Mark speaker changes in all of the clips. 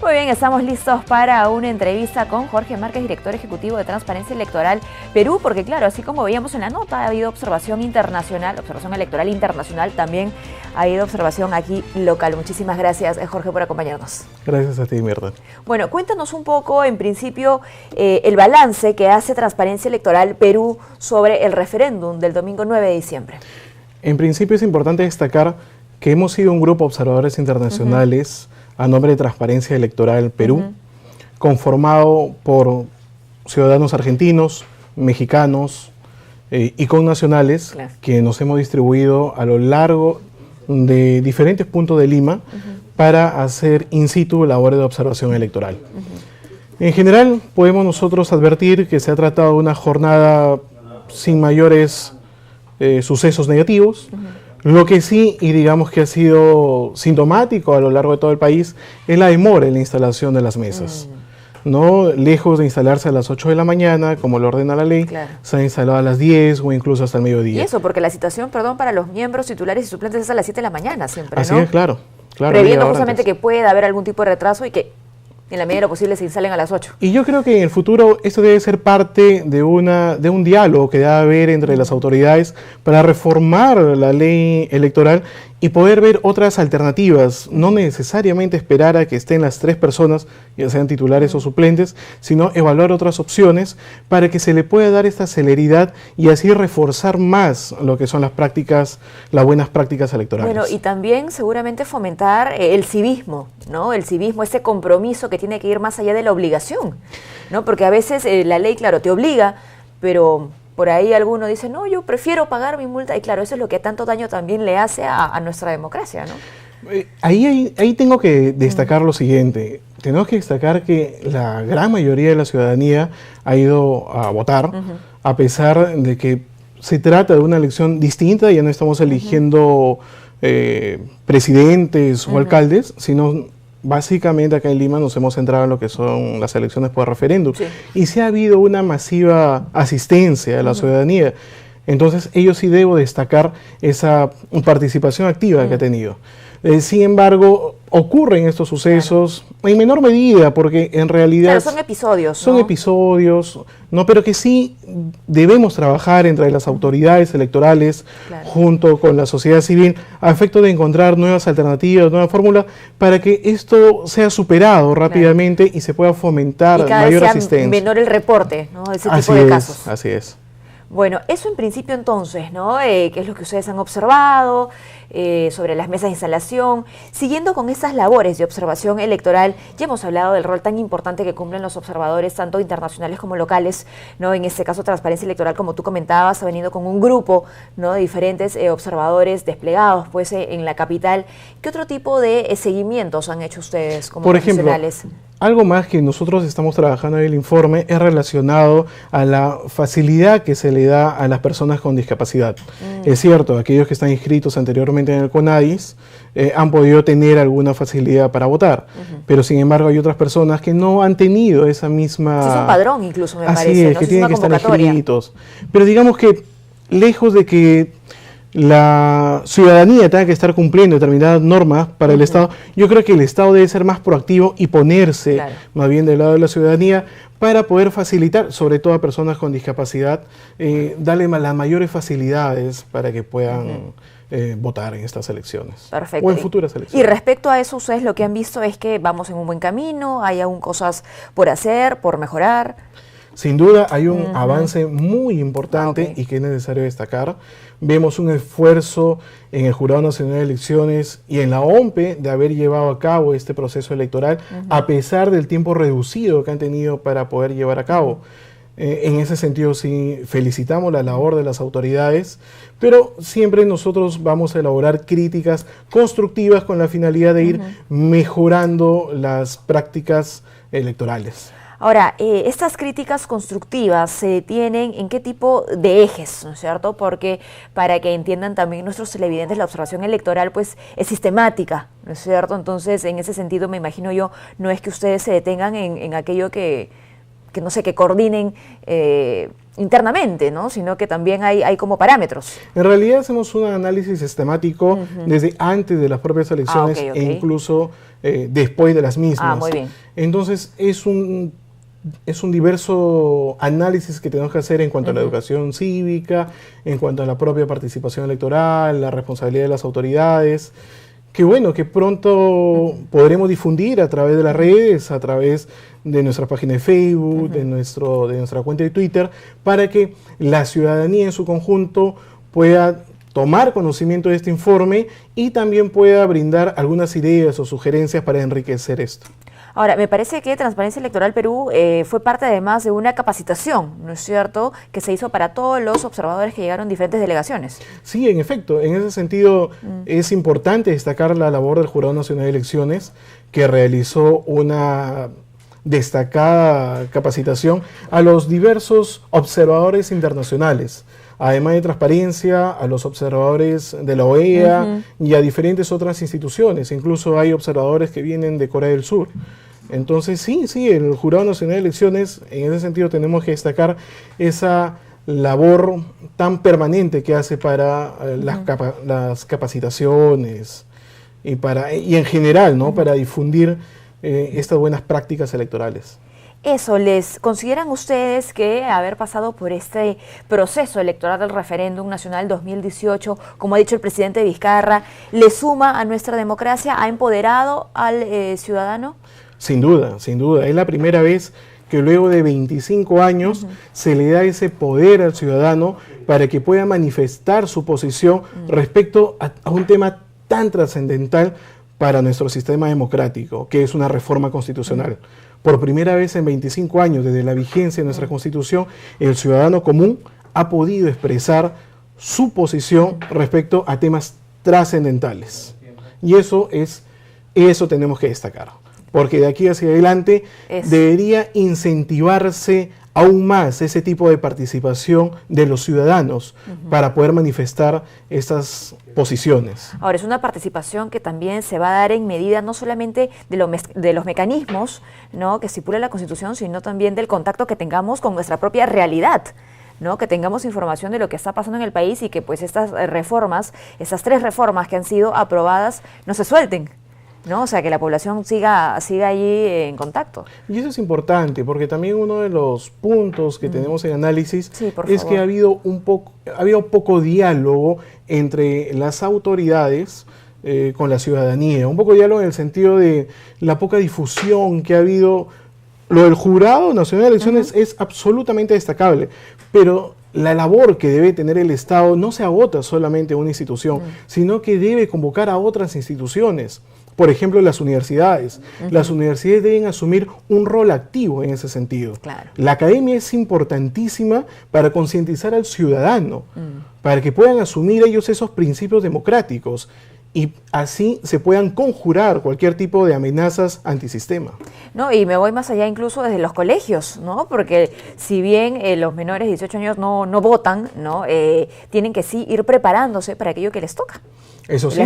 Speaker 1: Muy bien, estamos listos para una entrevista con Jorge Márquez, director ejecutivo de Transparencia Electoral Perú, porque claro, así como veíamos en la nota, ha habido observación internacional, observación electoral internacional, también ha habido observación aquí local. Muchísimas gracias, Jorge, por acompañarnos.
Speaker 2: Gracias a ti, Mirta.
Speaker 1: Bueno, cuéntanos un poco, en principio, el balance que hace Transparencia Electoral Perú sobre el referéndum del domingo 9 de diciembre.
Speaker 2: En principio es importante destacar que hemos sido un grupo de observadores internacionales a nombre de Transparencia Electoral Perú, conformado por ciudadanos argentinos, mexicanos y connacionales, que nos hemos distribuido a lo largo de diferentes puntos de Lima para hacer in situ labores de observación electoral. En general, podemos nosotros advertir que se ha tratado de una jornada sin mayores sucesos negativos. Lo que sí, y digamos que ha sido sintomático a lo largo de todo el país, es la demora en la instalación de las mesas. ¿No? Lejos de instalarse a las 8 de la mañana, como lo ordena la ley, se ha instalado a las 10 o incluso hasta el mediodía.
Speaker 1: Y eso, porque la citación, para los miembros titulares y suplentes es a las 7 de la mañana siempre,
Speaker 2: Así
Speaker 1: ¿no?
Speaker 2: es, claro.
Speaker 1: Previendo justamente que pueda haber algún tipo de retraso y que en la medida de lo posible se instalen a las 8.
Speaker 2: Y yo creo que en el futuro esto debe ser parte de un diálogo que debe haber entre las autoridades para reformar la ley electoral y poder ver otras alternativas, no necesariamente esperar a que estén las 3 personas, ya sean titulares o suplentes, sino evaluar otras opciones para que se le pueda dar esta celeridad y así reforzar más lo que son las buenas prácticas electorales.
Speaker 1: Bueno, y también seguramente fomentar el civismo, ¿no? El civismo, ese compromiso que tiene que ir más allá de la obligación, ¿no? Porque a veces la ley, claro, te obliga, pero por ahí alguno dice, no, yo prefiero pagar mi multa. Y claro, eso es lo que tanto daño también le hace a nuestra democracia, ¿no?
Speaker 2: Ahí tengo que destacar lo siguiente. Tenemos que destacar que la gran mayoría de la ciudadanía ha ido a votar, a pesar de que se trata de una elección distinta. Ya no estamos eligiendo presidentes o alcaldes, sino básicamente acá en Lima nos hemos centrado en lo que son las elecciones por referéndum. Y sí ha habido una masiva asistencia de la ciudadanía. Entonces, ellos sí debo destacar esa participación activa que ha tenido. Sin embargo, ocurren estos sucesos en menor medida, porque en realidad
Speaker 1: son episodios, ¿no?
Speaker 2: Son episodios, ¿no? Pero que sí debemos trabajar entre las autoridades electorales, junto con la sociedad civil, a efecto de encontrar nuevas alternativas, nuevas fórmulas, para que esto sea superado rápidamente y se pueda fomentar mayor asistencia. Y
Speaker 1: menor el reporte, ¿no? Ese tipo de casos.
Speaker 2: Así es.
Speaker 1: Bueno, eso en principio entonces, ¿no? ¿Qué es lo que ustedes han observado sobre las mesas de instalación? Siguiendo con estas labores de observación electoral, ya hemos hablado del rol tan importante que cumplen los observadores, tanto internacionales como locales, ¿no? En este caso, Transparencia Electoral, como tú comentabas, ha venido con un grupo, ¿no? De diferentes observadores desplegados pues, en la capital. ¿Qué otro tipo de seguimientos han hecho ustedes como profesionales?
Speaker 2: Por ejemplo, algo más que nosotros estamos trabajando en el informe es relacionado a la facilidad que se le da a las personas con discapacidad. Es cierto, aquellos que están inscritos anteriormente en el CONADIS han podido tener alguna facilidad para votar, pero sin embargo hay otras personas que no han tenido esa misma...
Speaker 1: Sí, es un padrón incluso, me parece.
Speaker 2: Así es,
Speaker 1: ¿no?
Speaker 2: que
Speaker 1: Es
Speaker 2: tienen que estar inscritos. Pero digamos que lejos de que la ciudadanía tenga que estar cumpliendo determinadas normas para el Estado, yo creo que el Estado debe ser más proactivo y ponerse más bien del lado de la ciudadanía para poder facilitar, sobre todo a personas con discapacidad, darle las mayores facilidades para que puedan votar en estas elecciones.
Speaker 1: Perfecto.
Speaker 2: O en futuras elecciones.
Speaker 1: Y respecto a eso, ustedes lo que han visto es que vamos en un buen camino, hay aún cosas por hacer, por mejorar.
Speaker 2: Sin duda hay un avance muy importante y que es necesario destacar. Vemos un esfuerzo en el Jurado Nacional de Elecciones y en la OMPE de haber llevado a cabo este proceso electoral, a pesar del tiempo reducido que han tenido para poder llevar a cabo. En ese sentido sí felicitamos la labor de las autoridades, pero siempre nosotros vamos a elaborar críticas constructivas con la finalidad de ir mejorando las prácticas electorales.
Speaker 1: Ahora, estas críticas constructivas se tienen en qué tipo de ejes, ¿no es cierto? Porque para que entiendan también nuestros televidentes, la observación electoral pues es sistemática, ¿no es cierto? Entonces, en ese sentido, me imagino yo, no es que ustedes se detengan en aquello que que no sé, que coordinen internamente, ¿no? Sino que también hay como parámetros.
Speaker 2: En realidad hacemos un análisis sistemático desde antes de las propias elecciones
Speaker 1: ok.
Speaker 2: e incluso después de las mismas.
Speaker 1: Muy bien.
Speaker 2: Entonces es un diverso análisis que tenemos que hacer en cuanto a la educación cívica, en cuanto a la propia participación electoral, la responsabilidad de las autoridades, que bueno, que pronto podremos difundir a través de las redes, a través de nuestra página de Facebook, de nuestra cuenta de Twitter, para que la ciudadanía en su conjunto pueda tomar conocimiento de este informe y también pueda brindar algunas ideas o sugerencias para enriquecer esto.
Speaker 1: Ahora, me parece que Transparencia Electoral Perú fue parte además de una capacitación, ¿no es cierto?, que se hizo para todos los observadores que llegaron a diferentes delegaciones.
Speaker 2: Sí, en efecto. En ese sentido es importante destacar la labor del Jurado Nacional de Elecciones, que realizó una destacada capacitación a los diversos observadores internacionales. Además de Transparencia, a los observadores de la OEA y a diferentes otras instituciones. Incluso hay observadores que vienen de Corea del Sur. Entonces, sí, el Jurado Nacional de Elecciones, en ese sentido tenemos que destacar esa labor tan permanente que hace para las capacitaciones y en general, ¿no? Para difundir estas buenas prácticas electorales.
Speaker 1: Eso, ¿les consideran ustedes que haber pasado por este proceso electoral del referéndum nacional 2018, como ha dicho el presidente Vizcarra, le suma a nuestra democracia, ha empoderado al ciudadano?
Speaker 2: Sin duda. Es la primera vez que luego de 25 años se le da ese poder al ciudadano para que pueda manifestar su posición respecto a un tema tan trascendental para nuestro sistema democrático, que es una reforma constitucional. Por primera vez en 25 años, desde la vigencia de nuestra Constitución, el ciudadano común ha podido expresar su posición respecto a temas trascendentales. Y eso tenemos que destacar, porque de aquí hacia adelante debería incentivarse aún más ese tipo de participación de los ciudadanos para poder manifestar estas posiciones.
Speaker 1: Ahora, es una participación que también se va a dar en medida no solamente de los mecanismos, ¿no?, que estipula la Constitución, sino también del contacto que tengamos con nuestra propia realidad, ¿no?, que tengamos información de lo que está pasando en el país y que pues estas reformas, estas 3 reformas que han sido aprobadas, no se suelten, ¿no? O sea, que la población siga allí en contacto.
Speaker 2: Y eso es importante, porque también uno de los puntos que tenemos en análisis es que ha habido poco diálogo entre las autoridades con la ciudadanía, un poco diálogo en el sentido de la poca difusión que ha habido. Lo del Jurado Nacional de Elecciones es absolutamente destacable, pero la labor que debe tener el Estado no se agota solamente en una institución, sino que debe convocar a otras instituciones. Por ejemplo, las universidades. Las universidades deben asumir un rol activo en ese sentido.
Speaker 1: Claro.
Speaker 2: La academia es importantísima para concientizar al ciudadano, para que puedan asumir ellos esos principios democráticos y así se puedan conjurar cualquier tipo de amenazas antisistema.
Speaker 1: No, y me voy más allá incluso desde los colegios, ¿no? Porque si bien los menores de 18 años no votan, ¿no? Tienen que sí ir preparándose para aquello que les toca.
Speaker 2: Eso sí,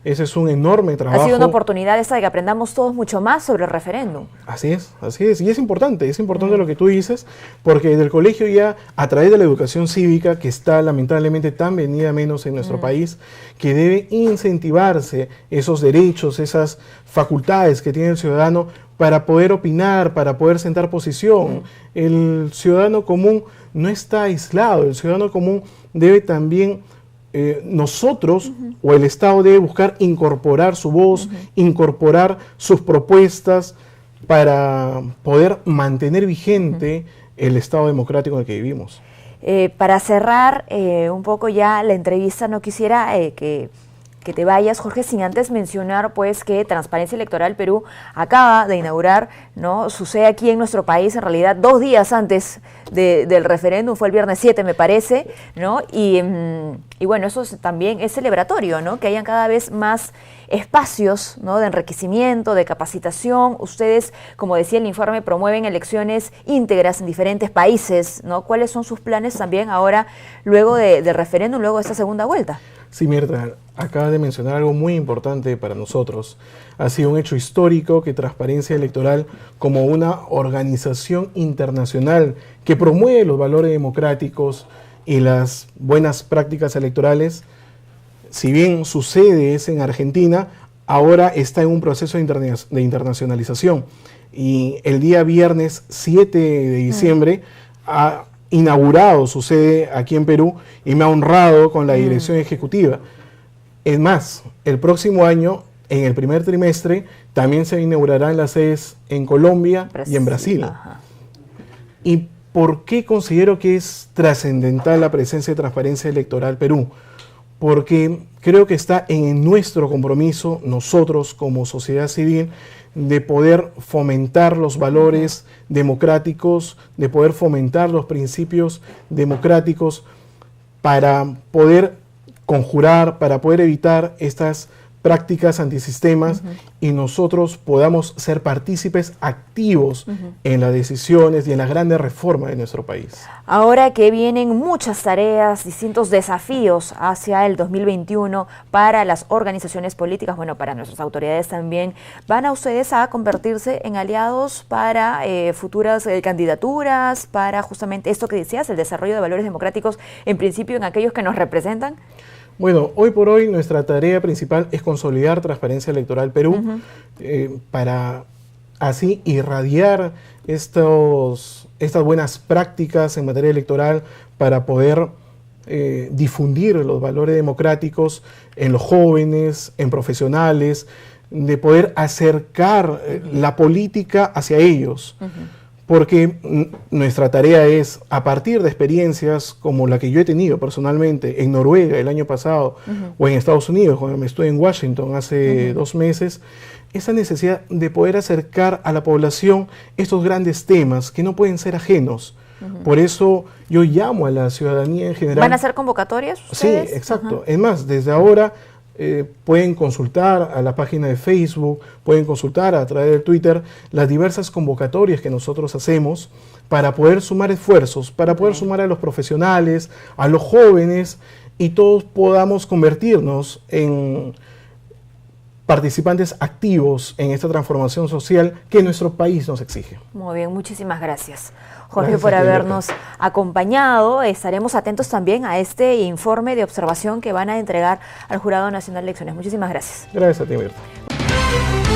Speaker 2: ese es un enorme trabajo.
Speaker 1: Ha sido una oportunidad esta de que aprendamos todos mucho más sobre el referéndum.
Speaker 2: Así es. Y es importante lo que tú dices, porque desde el colegio ya, a través de la educación cívica, que está lamentablemente tan venida menos en nuestro país, que debe incentivarse esos derechos, esas facultades que tiene el ciudadano para poder opinar, para poder sentar posición. El ciudadano común no está aislado, el ciudadano común debe también... nosotros o el Estado debe buscar incorporar su voz, incorporar sus propuestas para poder mantener vigente el Estado democrático en el que vivimos.
Speaker 1: Para cerrar un poco ya la entrevista, no quisiera que te vayas, Jorge, sin antes mencionar pues que Transparencia Electoral Perú acaba de inaugurar, ¿no? Su sede aquí en nuestro país, en realidad 2 días antes del referéndum, fue el viernes 7 me parece, ¿no? Y bueno, eso también es celebratorio, ¿no? Que hayan cada vez más espacios, ¿no?, de enriquecimiento, de capacitación. Ustedes, como decía el informe, promueven elecciones íntegras en diferentes países, ¿no? ¿Cuáles son sus planes también ahora, luego del referéndum, luego de esta segunda vuelta?
Speaker 2: Sí, Mirta, acabas de mencionar algo muy importante para nosotros. Ha sido un hecho histórico que Transparencia Electoral, como una organización internacional que promueve los valores democráticos y las buenas prácticas electorales, si bien sucede es en Argentina, ahora está en un proceso de internacionalización. Y el día viernes 7 de diciembre ha inaugurado su sede aquí en Perú y me ha honrado con la dirección ejecutiva. Es más, el próximo año, en el primer trimestre, también se inaugurarán las sedes en Colombia y en Brasil.
Speaker 1: Ajá.
Speaker 2: ¿Y por qué considero que es trascendental la presencia de Transparencia Electoral Perú? Porque creo que está en nuestro compromiso, nosotros como sociedad civil, de poder fomentar los valores democráticos, de poder fomentar los principios democráticos para poder conjurar, para poder evitar estas prácticas antisistemas y nosotros podamos ser partícipes activos en las decisiones y en las grandes reformas de nuestro país.
Speaker 1: Ahora que vienen muchas tareas, distintos desafíos hacia el 2021 para las organizaciones políticas, bueno, para nuestras autoridades también, ¿van a ustedes a convertirse en aliados para futuras candidaturas, para justamente esto que decías, el desarrollo de valores democráticos, en principio en aquellos que nos representan?
Speaker 2: Bueno, hoy por hoy nuestra tarea principal es consolidar Transparencia Electoral Perú para así irradiar estas buenas prácticas en materia electoral para poder difundir los valores democráticos en los jóvenes, en profesionales, de poder acercar la política hacia ellos. Porque nuestra tarea es, a partir de experiencias como la que yo he tenido personalmente en Noruega el año pasado o en Estados Unidos, cuando me estuve en Washington hace 2 meses, esa necesidad de poder acercar a la población estos grandes temas que no pueden ser ajenos. Por eso yo llamo a la ciudadanía en general.
Speaker 1: ¿Van a hacer convocatorias ustedes?
Speaker 2: Sí, exacto. Es más, desde ahora pueden consultar a la página de Facebook, pueden consultar a través de Twitter las diversas convocatorias que nosotros hacemos para poder sumar esfuerzos, para poder sumar a los profesionales, a los jóvenes y todos podamos convertirnos en participantes activos en esta transformación social que nuestro país nos exige.
Speaker 1: Muy bien, muchísimas gracias, Jorge, por habernos acompañado. Estaremos atentos también a este informe de observación que van a entregar al Jurado Nacional de Elecciones. Muchísimas gracias.
Speaker 2: Gracias a ti, Mirta.